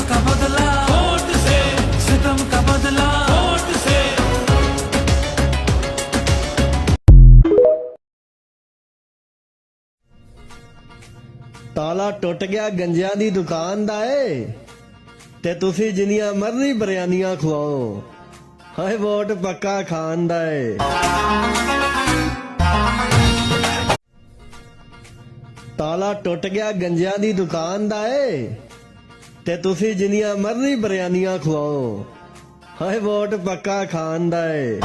का बदला वोट से, सितम का बदला वोट से। ਤਾਲਾ ਟੁੱਟ ਗਿਆ ਗੰਜਿਆਂ ਦੀ ਦੁਕਾਨ ਦਾ ਏ ਤੇ ਤੁਸੀਂ ਜਿੰਨੀਆਂ ਮਰਜ਼ੀ ਬਰਿਆਨੀਆਂ ਖਵਾਓ, ਹਾਏ ਵੋਟ ਪੱਕਾ ਖਾਨ ਦਾ ਏ। ਤਾਲਾ ਟੁੱਟ ਗਿਆ ਗੰਜਿਆਂ ਦੀ ਦੁਕਾਨ ਦਾ ਏ ਤੇ ਤੁਸੀਂ ਜਿੰਨੀਆਂ ਮਰਜ਼ੀ ਬਰਿਆਨੀਆਂ ਖਵਾਓ, ਹਾਏ ਵੋਟ ਪੱਕਾ ਖਾਨ ਦਾ ਏ।